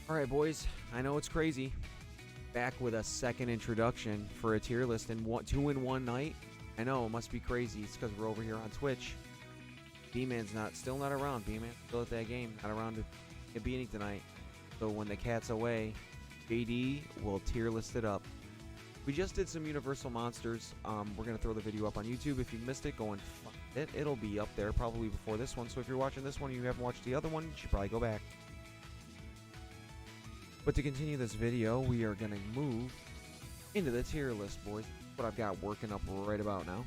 Alright, boys, I know it's crazy. Back with a second introduction for a tier list in two in one night. I know, it must be crazy. It's because we're over here on Twitch. B-Man's still not around. B-Man's still at that game, not around to get beating tonight. So when the cat's away, JD will tier list it up. We just did some Universal Monsters. We're going to throw the video up on YouTube. If you missed it, go and find it. It'll be up there probably before this one. So if you're watching this one and you haven't watched the other one, you should probably go back. But to continue this video, we are going to move into the tier list, boys. That's what I've got working up right about now.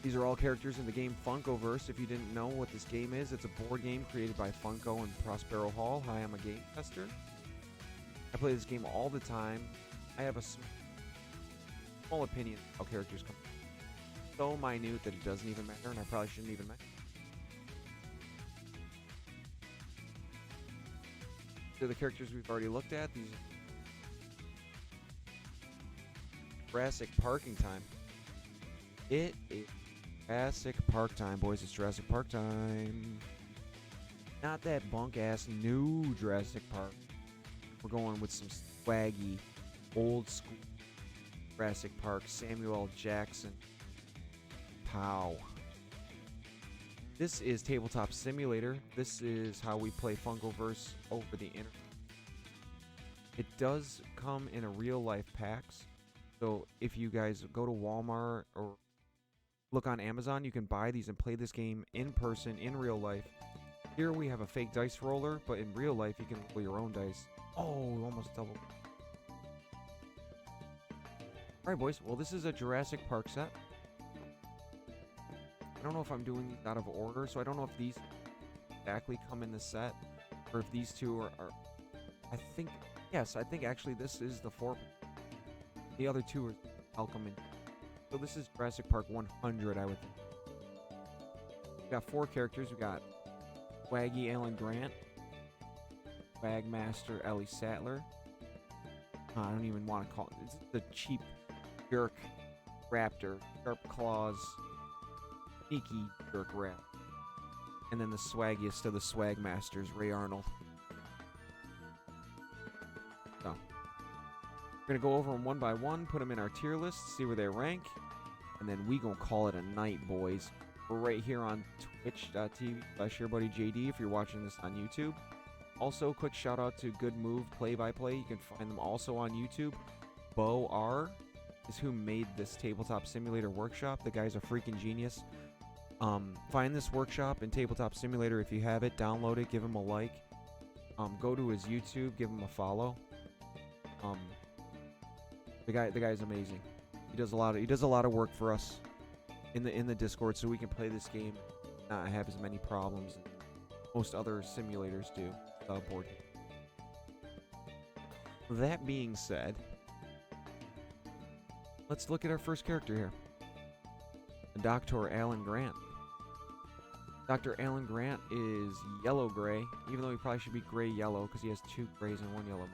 These are all characters in the game Funkoverse. If you didn't know what this game is, it's a board game created by Funko and Prospero Hall. Hi, I'm a game tester. I play this game all the time. I have a small opinion of how characters come. So minute that it doesn't even matter, and I probably shouldn't even mention. These are the characters we've already looked at. These Jurassic parking time. It is Jurassic Park time, boys. It's Jurassic Park time. Not that bunk-ass new Jurassic Park. We're going with some swaggy, old-school Jurassic Park. Samuel Jackson. Pow. This is Tabletop Simulator. This is how we play Funkoverse over the internet. It does come in a real-life packs. So if you guys go to Walmart or look on Amazon, you can buy these and play this game in person, in real life. Here we have a fake dice roller, but in real life you can roll your own dice. Oh, almost doubled. Alright, boys. Well, this is a Jurassic Park set. I don't know if I'm doing these out of order, so I don't know if these exactly come in the set, or if these two are I think, yes, I think actually this is the 4. The other two are welcome in. So this is Jurassic Park 100, I would think. We got 4 characters. We got Swaggy Alan Grant, Swagmaster Ellie Sattler. I don't even want to call it. It's the cheap jerk raptor, sharp claws, sneaky jerk rap. And then the swaggiest of the swag masters, Ray Arnold. So we're gonna go over them one by one, put them in our tier list, see where they rank, and then we gonna call it a night, boys. We're right here on twitch.tv/YourBuddyJD if you're watching this on YouTube. Also, quick shout out to Good Move Play-by-Play. You can find them also on YouTube. Bo R is who made this Tabletop Simulator workshop. The guy's a freaking genius. Find this workshop in Tabletop Simulator if you have it. Download it. Give him a like. Go to his YouTube. Give him a follow. The guy's amazing. He does a lot of work for us in the Discord, so we can play this game, not have as many problems as most other simulators do. Board game. That being said, let's look at our first character here. Dr. Alan Grant. Dr. Alan Grant is yellow-gray, even though he probably should be gray-yellow because he has 2 grays and 1 yellow.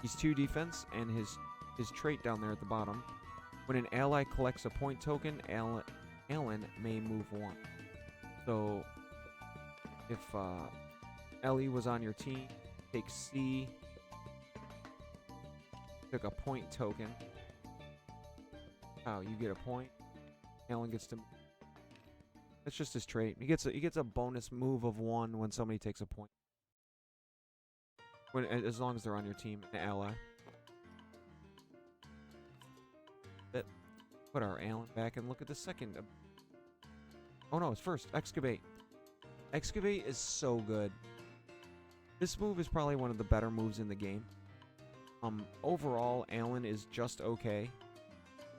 He's 2 defense, and his trait down there at the bottom. When an ally collects a point token, Alan may move 1. So if Ellie was on your team, take C, took a point token. Oh, you get a point. Alan gets to. That's just his trait. He gets a bonus move of 1 when somebody takes a point. As long as they're on your team, an ally. Put our Alan back and look at the second. Oh no, it's first. Excavate. Excavate is so good. This move is probably one of the better moves in the game. Overall, Alan is just okay,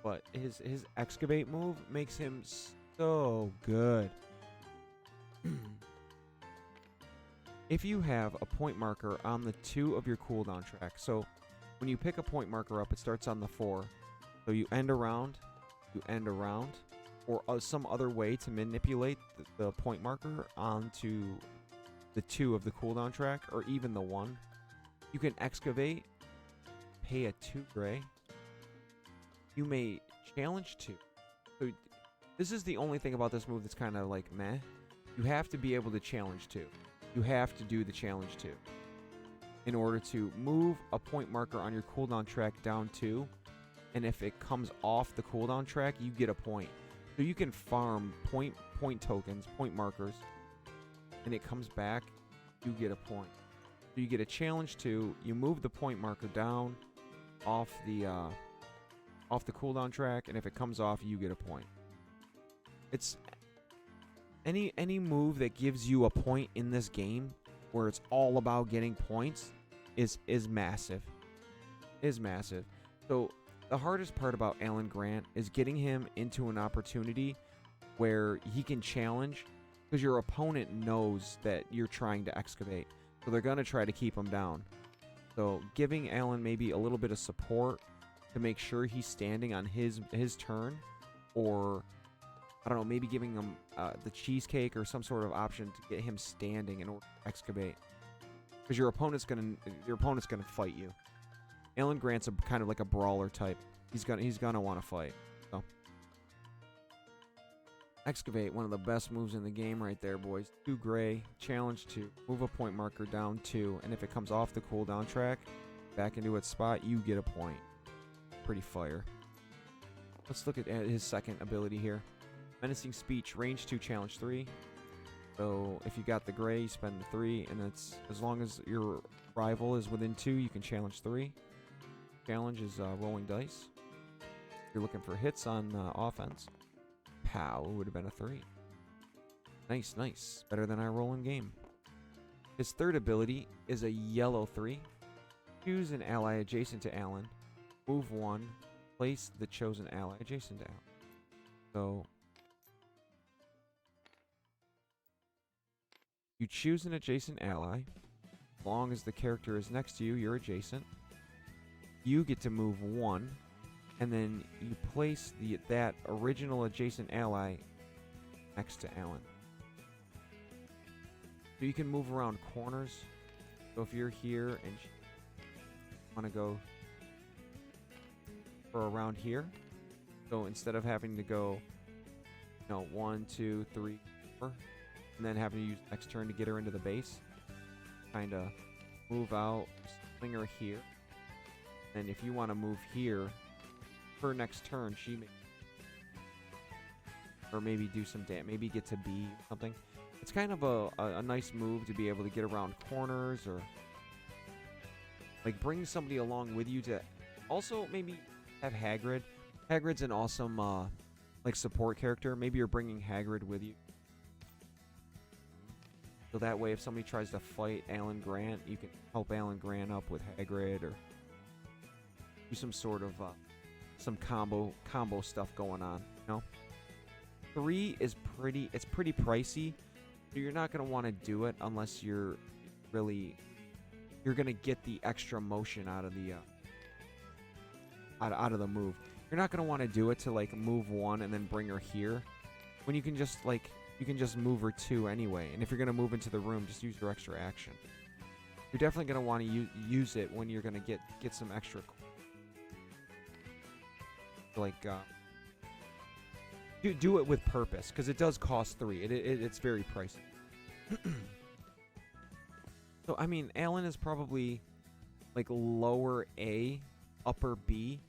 but his excavate move makes him so good. If you have a point marker on the 2 of your cooldown track, so when you pick a point marker up, it starts on the 4. So you end around, or some other way to manipulate the point marker onto the 2 of the cooldown track, or even the 1. You can excavate, pay a 2 gray. You may challenge 2. So this is the only thing about this move that's kind of like meh. You have to be able to challenge 2. You have to do the challenge 2 in order to move a point marker on your cooldown track down 2. And if it comes off the cooldown track, you get a point. So you can farm point tokens, point markers, and it comes back, you get a point. So you get a challenge 2, you move the point marker down off the cooldown track, and if it comes off, you get a point. It's any move that gives you a point in this game where it's all about getting points is massive. Is massive. So the hardest part about Alan Grant is getting him into an opportunity where he can challenge, because your opponent knows that you're trying to excavate. So they're going to try to keep him down. So giving Alan maybe a little bit of support to make sure he's standing on his turn, or I don't know, maybe giving him the cheesecake or some sort of option to get him standing in order to excavate. Because your opponent's gonna fight you. Alan Grant's kind of like a brawler type. He's gonna want to fight. So excavate, one of the best moves in the game right there, boys. 2 gray, challenge 2, move a point marker down 2, and if it comes off the cooldown track, back into its spot, you get a point. Pretty fire. Let's look at his second ability here. Menacing Speech, range 2, challenge 3. So if you got the gray, you spend the 3, and it's as long as your rival is within 2, you can challenge 3. Challenge is rolling dice. If you're looking for hits on offense, pow, it would have been a 3. Nice, nice. Better than I roll in game. His third ability is a yellow 3. Choose an ally adjacent to Alan. Move 1. Place the chosen ally adjacent to Alan. So you choose an adjacent ally. As long as the character is next to you, you're adjacent. You get to move 1, and then you place that original adjacent ally next to Alan. So you can move around corners. So if you're here and you want to go for around here, so instead of having to go, 1, 2, 3, 4, and then having to use next turn to get her into the base, kind of move out, sling her here. And if you want to move here, her next turn, she may, or maybe do some damage, maybe get to B or something. It's kind of a nice move to be able to get around corners, or like bring somebody along with you to also maybe have Hagrid. Hagrid's an awesome like support character. Maybe you're bringing Hagrid with you. So that way if somebody tries to fight Alan Grant, you can help Alan Grant up with Hagrid, or do some sort of some combo stuff going on, 3 is pretty pricey, so you're not going to want to do it unless you're going to get the extra motion out of the out of the move. You're not going to want to do it to like move 1 and then bring her here, when you can just move her 2 anyway. And if you're going to move into the room, just use your extra action. You're definitely going to want to use it when you're going to get some extra, like do it with purpose, because it does cost 3. It's very pricey. So I mean, Alan is probably like lower A, upper B,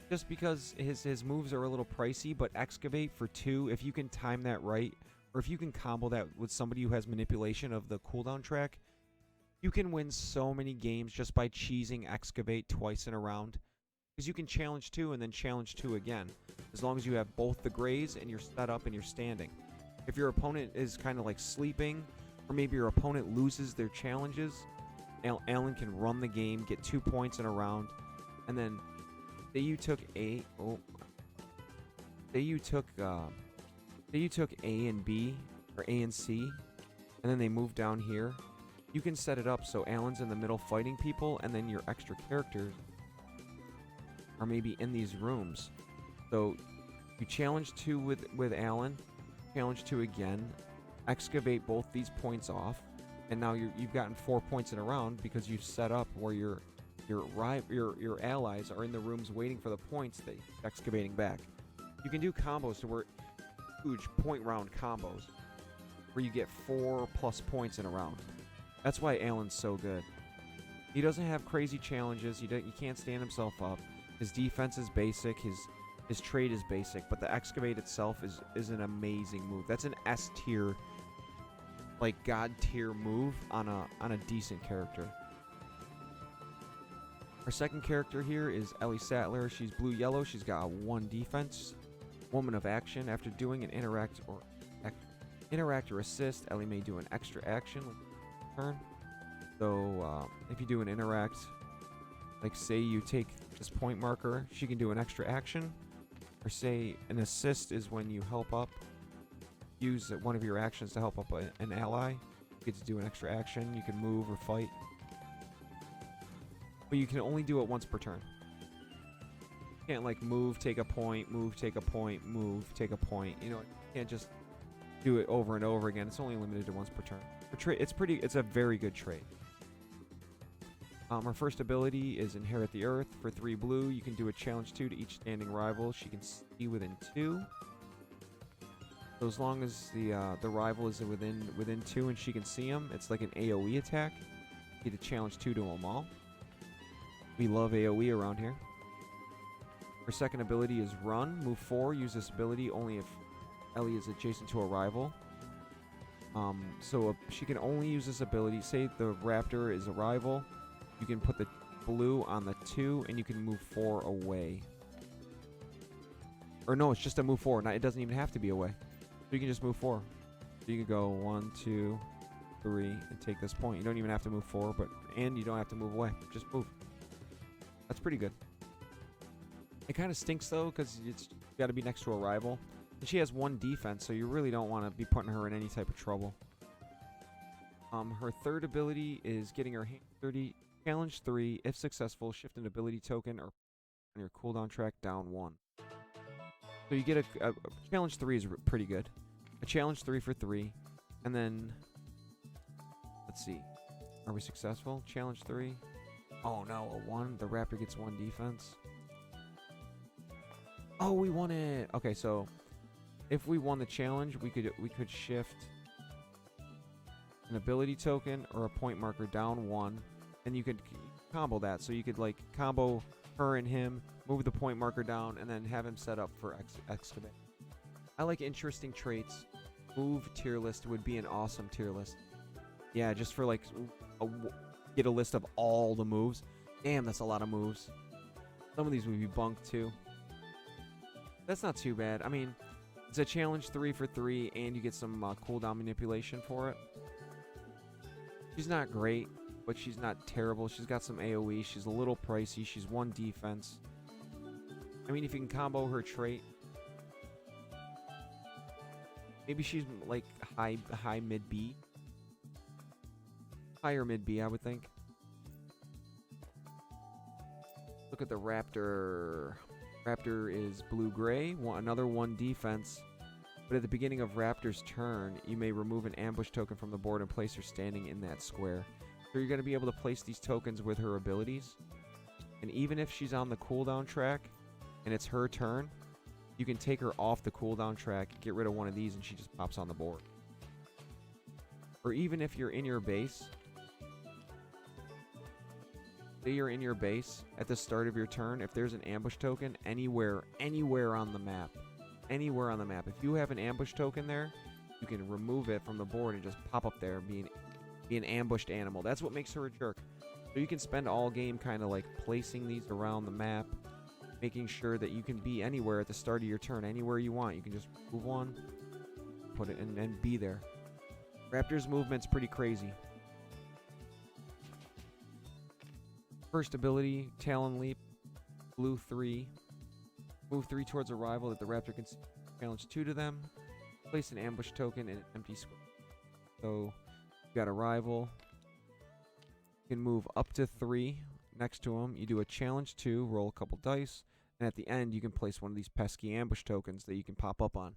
just because his moves are a little pricey. But excavate for 2, if you can time that right, or if you can combo that with somebody who has manipulation of the cooldown track, you can win so many games just by cheesing excavate twice in a round. Because you can challenge 2 and then challenge 2 again, as long as you have both the grays and you're set up and you're standing. If your opponent is kind of like sleeping, or maybe your opponent loses their challenges, Alan can run the game, get 2 points in a round, and then say you took A and B, or A and C, and then they move down here. You can set it up so Alan's in the middle fighting people, and then your extra characters are maybe in these rooms. So you challenge 2 with Alan, challenge 2 again, excavate both these points off, and now you've gotten 4 points in a round because you've set up where your allies are in the rooms waiting for the points that you're excavating back. You can do combos to where huge point round combos. where you get 4+ points in a round. That's why Alan's so good. He doesn't have crazy challenges. He can't stand himself up. His defense is basic. His trade is basic, but the excavate itself is an amazing move. That's an S tier, like god tier move on a decent character. Our second character here is Ellie Sattler. She's blue-yellow. She's got a 1 defense. Woman of action. After doing an interact or assist, Ellie may do an extra action turn. So if you do an interact, like say you take this point marker, she can do an extra action. Or say an assist is when you help up, use one of your actions to help up an ally. You get to do an extra action. You can move or fight. But you can only do it once per turn. You can't like move, take a point, move, take a point, move, take a point. You know, you can't just do it over and over again. It's only limited to once per turn. It's a very good trade. Our first ability is Inherit the Earth. For 3 blue, you can do a challenge 2 to each standing rival. She can see within 2. So as long as the rival is within 2 and she can see him, it's like an AoE attack. You get a challenge 2 to them all. We love AoE around here. Her second ability is Run. Move 4. Use this ability only if Ellie is adjacent to a rival. She can only use this ability. Say the raptor is a rival. You can put the blue on the 2, and you can move 4 away. Or no, it's just a move 4. It doesn't even have to be away. So you can just move 4. So you can go 1, 2, 3, and take this point. You don't even have to move 4, and you don't have to move away. Just move. That's pretty good. It kind of stinks, though, because it's got to be next to a rival. And she has 1 defense, so you really don't want to be putting her in any type of trouble. Her third ability is getting her hand dirty. Challenge 3, if successful, shift an ability token or on your cooldown track down 1. So you get a challenge 3 is pretty good. A challenge 3 for 3, and then let's see, are we successful? Challenge 3. Oh no, a 1. The raptor gets 1 defense. Oh, we won it. Okay, so if we won the challenge, we could shift an ability token or a point marker down 1. And you could combo that. So you could like combo her and him, move the point marker down, and then have him set up for excavate. I like interesting traits. Move tier list would be an awesome tier list. Yeah, just for like get a list of all the moves. Damn, that's a lot of moves. Some of these would be bunk too. That's not too bad. I mean, it's a challenge 3 for 3, and you get some cooldown manipulation for it. She's not great, but she's not terrible. She's got some AoE. She's a little pricey. She's 1 defense. I mean, if you can combo her trait, maybe she's like high mid B. Higher mid B, I would think. Look at the raptor. Raptor is blue-gray. Another 1 defense. But at the beginning of Raptor's turn, you may remove an ambush token from the board and place her standing in that square. So you're going to be able to place these tokens with her abilities. And even if she's on the cooldown track and it's her turn, you can take her off the cooldown track, get rid of one of these, and she just pops on the board. Or even if you're in your base, say you're in your base at the start of your turn, if there's an ambush token anywhere on the map, if you have an ambush token there, you can remove it from the board and just pop up there, be an ambushed animal. That's what makes her a jerk. So you can spend all game kind of like placing these around the map, making sure that you can be anywhere at the start of your turn, anywhere you want. You can just move one, put it in, and be there. Raptor's movement's pretty crazy. First ability, Talon Leap, blue 3. Move 3 towards a rival that the raptor can challenge 2 to them. Place an ambush token in an empty square. So you got a rival. You can move up to 3 next to him. You do a challenge 2, roll a couple dice, and at the end you can place one of these pesky ambush tokens that you can pop up on.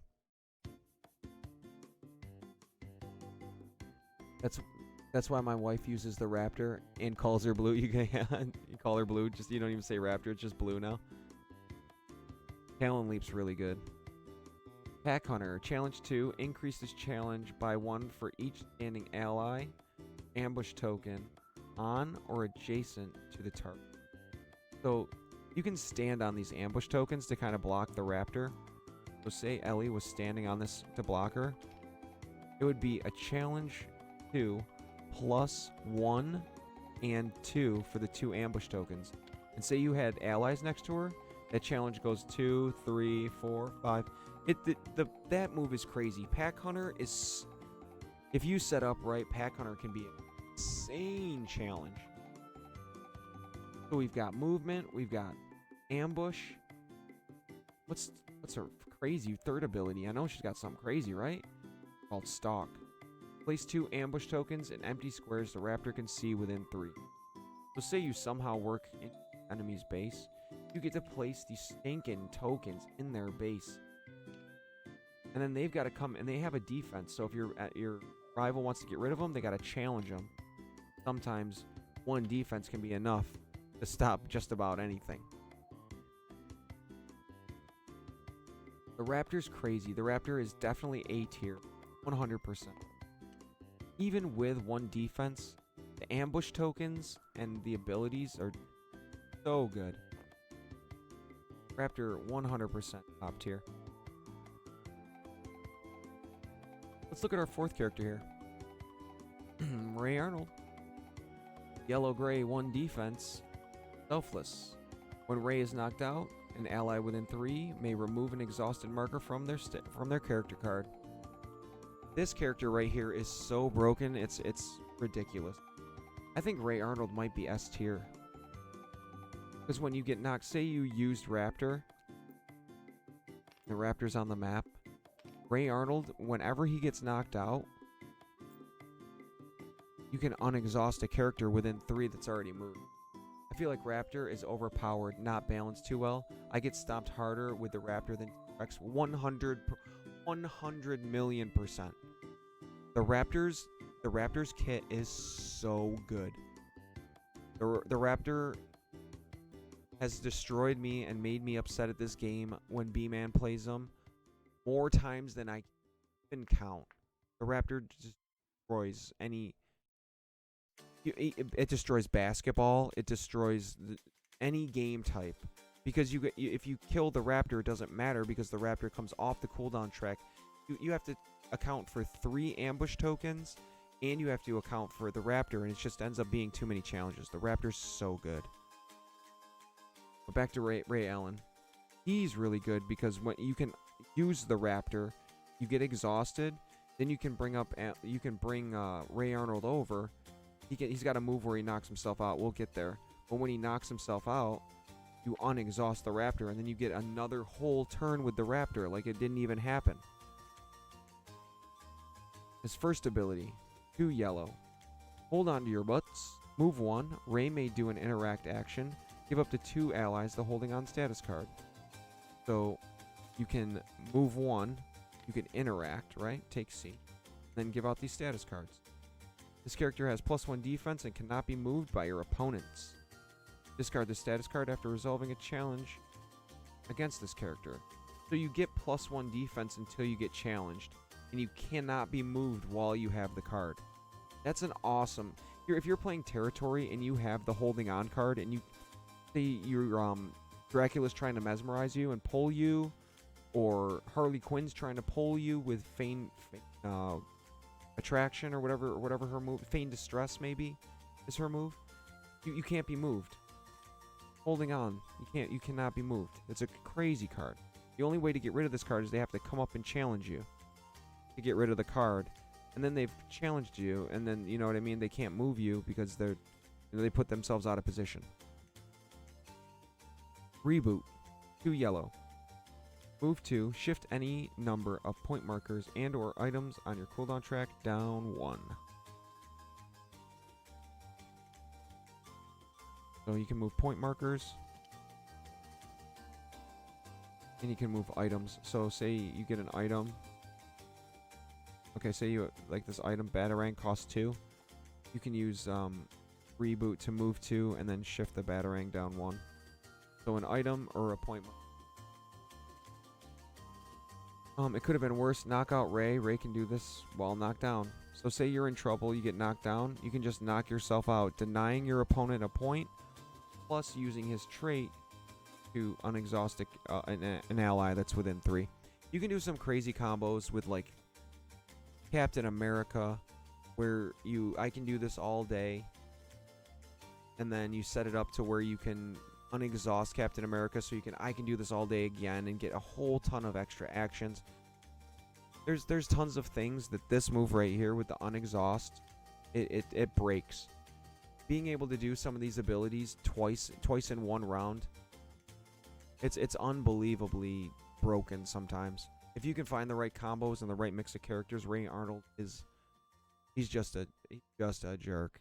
That's why my wife uses the raptor and calls her blue. You call her blue, just you don't even say raptor, it's just blue now. Talon Leap's really good. Pack Hunter, challenge 2, increase this challenge by 1 for each standing ally ambush token on or adjacent to the target. So you can stand on these ambush tokens to kind of block the raptor. So say Ellie was standing on this to block her. It would be a challenge 2 plus 1 and 2 for the 2 ambush tokens. And say you had allies next to her, that challenge goes 2, 3, 4, 5. That move is crazy. Pack Hunter is, if you set up right, Pack Hunter can be an insane challenge. So we've got movement, we've got ambush. What's her crazy third ability? I know she's got something crazy, right? Called Stalk. Place 2 ambush tokens in empty squares the raptor can see within 3. So say you somehow work in enemy's base, you get to place these stinking tokens in their base. And then they've got to come, and they have a defense. So if your rival wants to get rid of them, they got to challenge them. Sometimes one defense can be enough to stop just about anything. The Raptor's crazy. The Raptor is definitely A tier, 100%. Even with 1 defense, the ambush tokens and the abilities are so good. Raptor 100% top tier. Let's look at our 4th character here. Ray Arnold. Yellow-gray 1 defense. Selfless. When Ray is knocked out, an ally within 3 may remove an exhausted marker from their character card. This character right here is so broken, it's ridiculous. I think Ray Arnold might be S tier. Because when you get knocked, say you used Raptor, the Raptor's on the map, Ray Arnold, whenever he gets knocked out, you can unexhaust a character within 3 that's already moved. I feel like Raptor is overpowered, not balanced too well. I get stomped harder with the Raptor than T-Rex 100 million %. The Raptor's kit is so good. The Raptor has destroyed me and made me upset at this game when B-Man plays them more times than I can count. The Raptor destroys any... It destroys basketball. It destroys any game type. Because if you kill the Raptor, it doesn't matter because the Raptor comes off the cooldown track. You have to account for 3 ambush tokens, and you have to account for the Raptor, and it just ends up being too many challenges. The Raptor's so good. But back to Ray Allen. He's really good because when you can use the Raptor, you get exhausted, then you can bring Ray Arnold over. He's got a move where he knocks himself out. We'll get there. But when he knocks himself out, you unexhaust the Raptor, and then you get another whole turn with the Raptor, like it didn't even happen. His first ability, 2 yellow. Hold on to your butts. Move 1. Ray may do an interact action. Give up to 2 allies the holding on status card. So you can move 1. You can interact, right? Take C. Then give out these status cards. This character has +1 defense and cannot be moved by your opponents. Discard the status card after resolving a challenge against this character. So you get +1 defense until you get challenged, and you cannot be moved while you have the card. That's an awesome... If you're playing territory and you have the holding on card, and you say your Dracula's trying to mesmerize you and pull you, or Harley Quinn's trying to pull you with feign attraction or whatever her move, feign distress maybe is her move. You can't be moved. Holding on, you cannot be moved. It's a crazy card. The only way to get rid of this card is they have to come up and challenge you to get rid of the card, and then they've challenged you, and then you know what I mean. They can't move you because they put themselves out of position. Reboot, 2 yellow. Move 2, shift any number of point markers and or items on your cooldown track down 1. So you can move point markers, and you can move items. So say you get an item. Okay, say you like this item, Batarang, costs 2. You can use reboot to move 2 and then shift the Batarang down 1. So an item or a point marker. It could have been worse. Knock out Ray. Ray can do this while knocked down. So say you're in trouble, you get knocked down, you can just knock yourself out, denying your opponent a point, plus using his trait to unexhaust an ally that's within 3. You can do some crazy combos with like Captain America, where I can do this all day, and then you set it up to where you can unexhaust Captain America, so I can do this all day again and get a whole ton of extra actions. There's tons of things that this move right here with the unexhaust, it breaks. Being able to do some of these abilities twice in one round, it's unbelievably broken sometimes. If you can find the right combos and the right mix of characters, Ray Arnold he's just a jerk.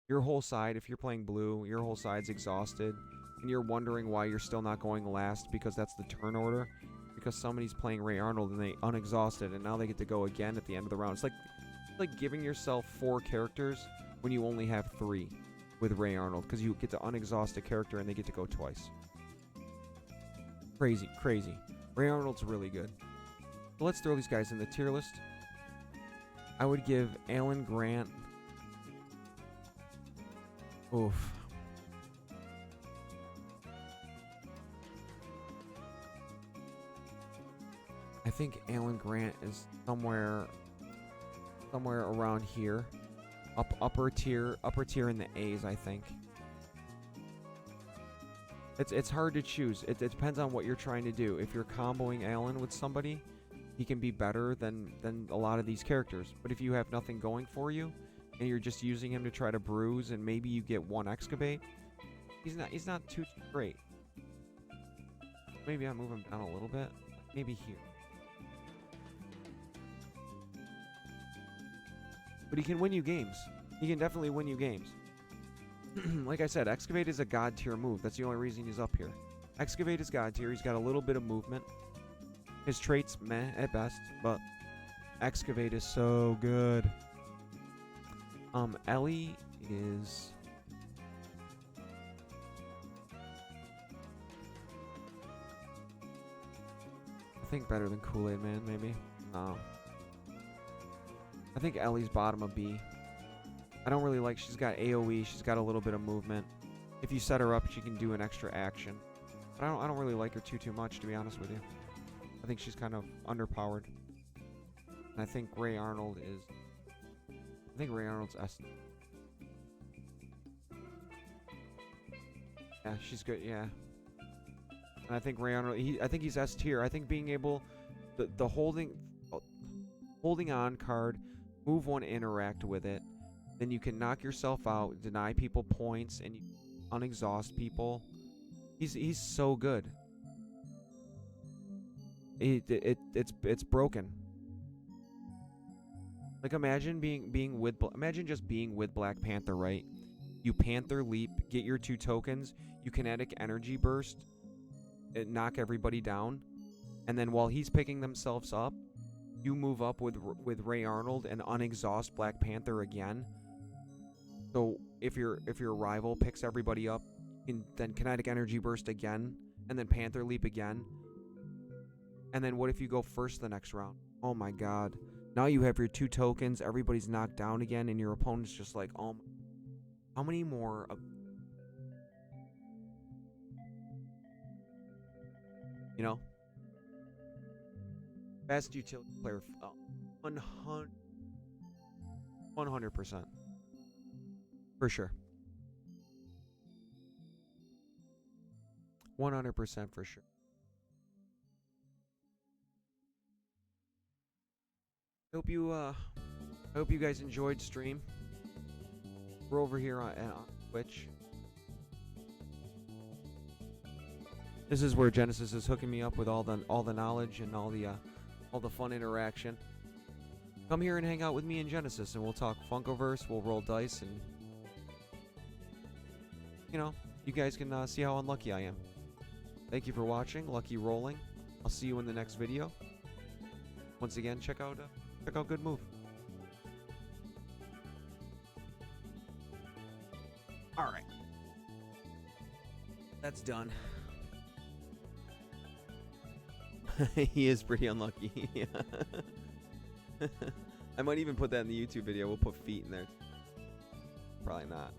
Your whole side, if you're playing blue, your whole side's exhausted, and you're wondering why you're still not going last because that's the turn order. Because somebody's playing Ray Arnold and they unexhausted, and now they get to go again at the end of the round. It's like giving yourself 4 characters when you only have 3 with Ray Arnold, because you get to unexhaust a character and they get to go twice. Crazy, crazy. Ray Arnold's really good. So let's throw these guys in the tier list. I would give Alan Grant. Oof. I think Alan Grant is somewhere around here. Upper tier in the A's, I think. It's hard to choose. It depends on what you're trying to do. If you're comboing Alan with somebody, he can be better than a lot of these characters. But if you have nothing going for you, and you're just using him to try to bruise, and maybe you get 1 excavate, he's not too great. Maybe I move him down a little bit. Maybe here. But he can win you games. He can definitely win you games. Like I said, Excavate is a god tier move. That's the only reason he's up here. Excavate is god tier. He's got a little bit of movement. His traits, meh at best, but Excavate is so good. Ellie is... I think better than Kool-Aid Man, maybe. No. I think Ellie's bottom of B. I don't really like... She's got AoE. She's got a little bit of movement. If you set her up, she can do an extra action. But I don't really like her too much, to be honest with you. I think she's kind of underpowered. And I think Ray Arnold is... I think Ray Arnold's S. Yeah, she's good, yeah. And I think Ray Arnold... I think he's S tier. I think being able... The holding on card... Move 1, interact with it. Then you can knock yourself out, deny people points, and you unexhaust people. He's so good. It's broken. Like imagine just being with Black Panther, right? You Panther Leap, get your 2 tokens, you Kinetic Energy Burst, knock everybody down, and then while he's picking themselves up, you move up with Ray Arnold and unexhaust Black Panther again. So if your rival picks everybody up, then Kinetic Energy Burst again, and then Panther Leap again. And then what if you go first the next round? Oh my god. Now you have your 2 tokens, everybody's knocked down again, and your opponent's just like, oh, how many more of... You know? Best utility player, 100%. For sure. 100% for sure. Hope you guys enjoyed stream. We're over here on Twitch. This is where Genesis is hooking me up with all the knowledge and all the fun interaction. Come here and hang out with me and Genesis, and we'll talk Funkoverse. We'll roll dice, and you know, you guys can see how unlucky I am. Thank you for watching. Lucky rolling. I'll see you in the next video. Once again, check out Good Move. All right, that's done. He is pretty unlucky. Yeah. I might even put that in the YouTube video. We'll put feet in there. Probably not.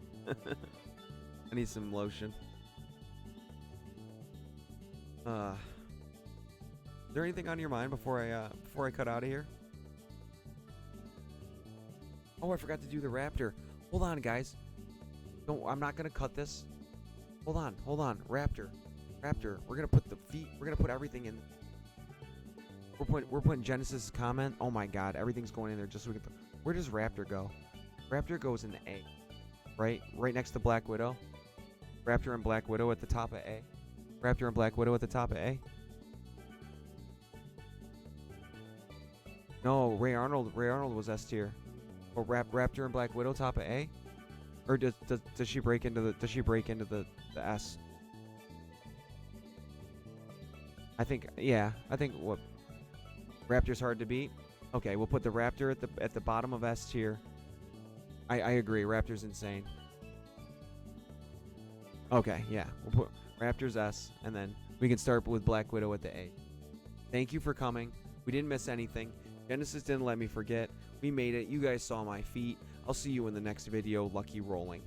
I need some lotion. Is there anything on your mind before I cut out of here? Oh, I forgot to do the raptor. Hold on, guys. Don't. I'm not gonna cut this. Hold on. Raptor. We're gonna put the feet. We're gonna put everything in. We're putting Genesis' comment. Oh my God, everything's going in there just so we can. Where does Raptor go? Raptor goes in the A, right next to Black Widow. Raptor and Black Widow at the top of A. Raptor and Black Widow at the top of A. No, Ray Arnold was S tier. Or Raptor and Black Widow top of A. Or does she break into the S? I think what Raptor's hard to beat. Okay, we'll put the Raptor at the bottom of S tier. I agree. Raptor's insane. Okay, yeah. We'll put Raptor's S, and then we can start with Black Widow at the A. Thank you for coming. We didn't miss anything. Genesis didn't let me forget. We made it. You guys saw my feet. I'll see you in the next video. Lucky rolling.